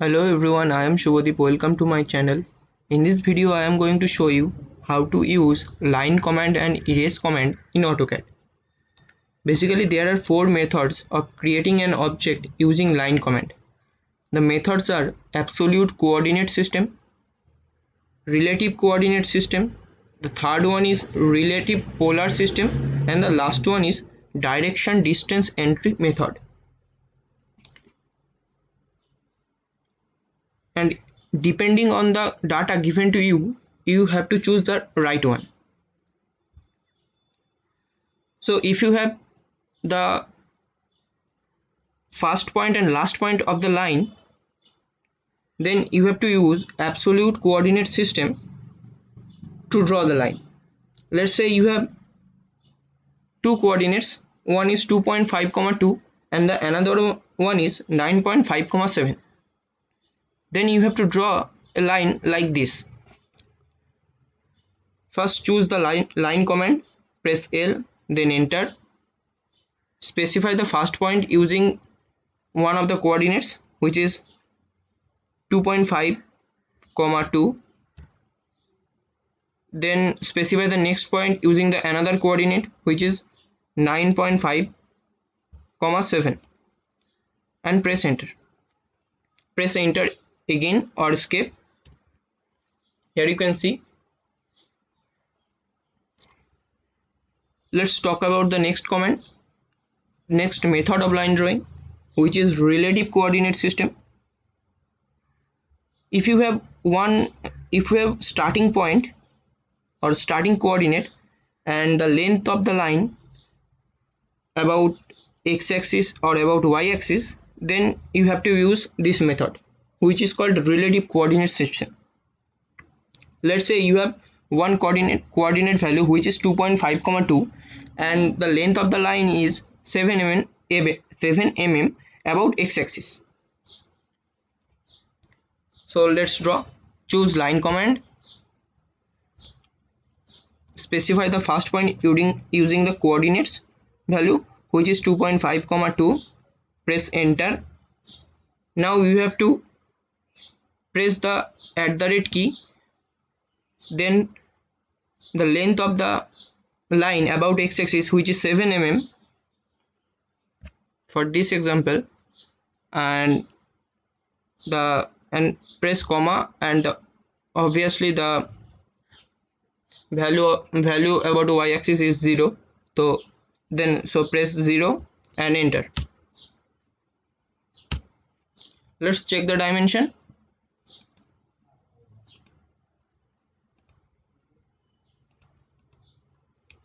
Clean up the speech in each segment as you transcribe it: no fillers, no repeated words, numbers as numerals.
Hello everyone, I am Shubhadeep. Welcome to my channel. In this video I am going to show you how to use line command and erase command in AutoCAD. Basically there are four methods of creating an object using line command. The methods are absolute coordinate system, relative coordinate system, the third one is relative polar system, and the last one is direction distance entry method. And depending on the data given to you, you have to choose the right one. So if you have the first point and last point of the line, then you have to use absolute coordinate system to draw the line. Let's say you have two coordinates, one is 2.5, 2 and the another one is 9.5, 7. Then you have to draw a line like this. First choose the line command, press L, then enter. Specify the first point using one of the coordinates, which is 2.5, 2. Then specify the next point using the another coordinate, which is 9.5, 7, and press enter. Press enter again or escape. Here you can see. Let's talk about the next method of line drawing, which is relative coordinate system. If you have starting point or starting coordinate and the length of the line about x-axis or about y-axis, then you have to use this method, which is called relative coordinate system. Let's say you have one coordinate value which is 2.5, 2 and the length of the line is 7 mm about x-axis. So let's draw. Choose line command, specify the first point using the coordinates value, which is 2.5, 2. Press enter. Now you have to press the @ key, then the length of the line about x-axis, which is 7 mm for this example, and press comma, and obviously the value about y-axis is 0, so press 0 and enter. Let's check the dimension.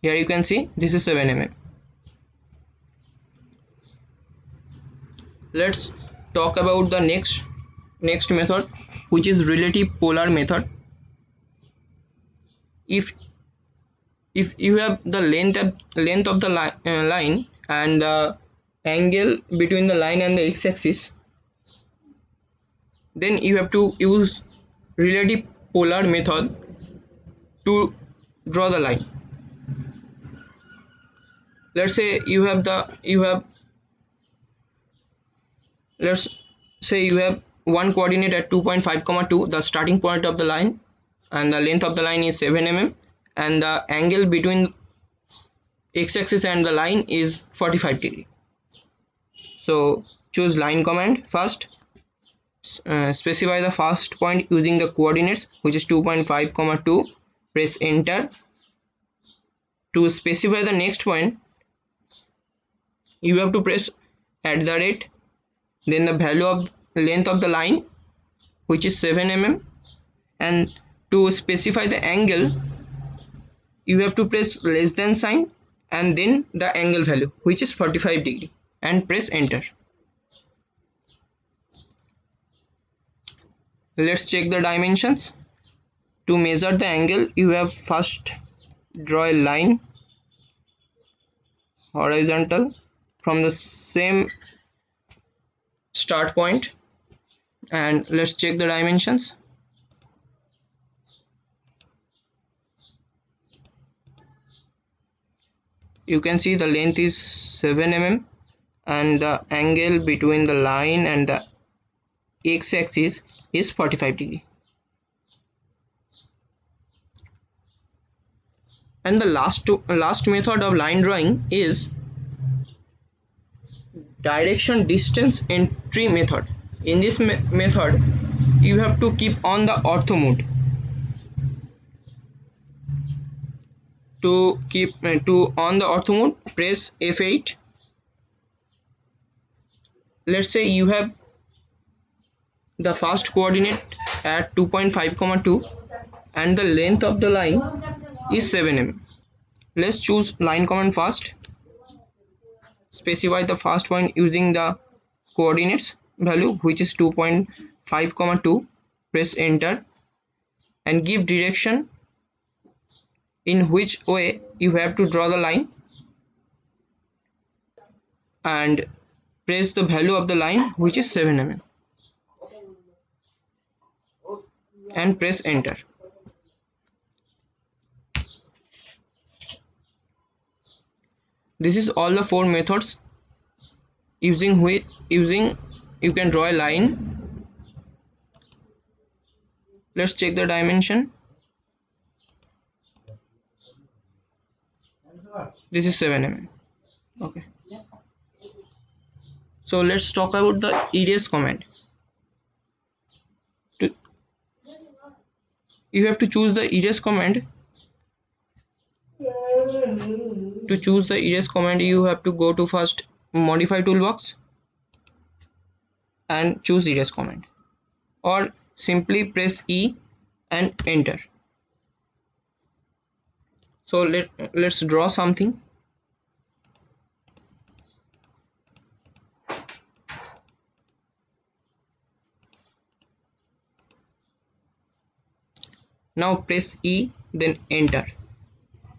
Here you can see this is 7 mm. Let's talk about the next method, which is relative polar method. If you have the length of the line and the angle between the line and the x-axis, then you have to use relative polar method to draw the line. Let's say you have one coordinate at 2.5, 2, the starting point of the line, and the length of the line is 7 mm, and the angle between x-axis and the line is 45 degree. So choose line command first, specify the first point using the coordinates, which is 2.5, 2. Press enter. To specify the next point, you have to press @ then the value of length of the line, which is 7 mm, and to specify the angle, you have to press less than sign and then the angle value, which is 45 degree, and press enter. Let's check the dimensions. To measure the angle, you have first draw a line horizontal from the same start point, and let's check the dimensions. You can see the length is 7 mm and the angle between the line and the x-axis is 45 degree. And the last method of line drawing is direction distance entry method. In this method you have to keep on the ortho mode. To keep on the ortho mode, press F8. Let's say you have the first coordinate at 2.5, 2 and the length of the line is 7 mm. Let's choose line command first. Specify the first point using the coordinates value, which is 2.5, 2. Press enter and give direction in which way you have to draw the line, and press the value of the line, which is 7 mm, and press enter. This is all the 4 methods using you can draw a line. Let's check the dimension. This is 7 mm. Okay, so let's talk about the erase command. You have to choose the erase command. To choose the erase command, you have to go to first modify toolbox and choose erase command, or simply press E and enter. So let's draw something. Now press E, then enter.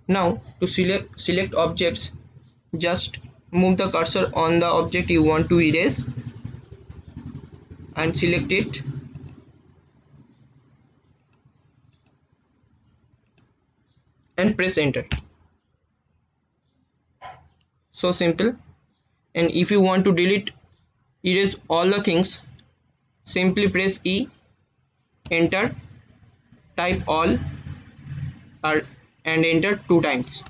Now to select objects, just move the cursor on the object you want to erase and select it. And press enter. So simple. And if you want to erase all the things, simply press E, enter, type all, and enter 2 times.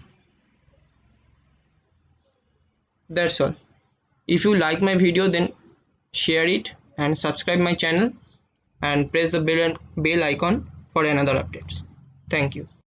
That's all. If you like my video, then share it and subscribe my channel and press the bell icon for another updates. Thank you.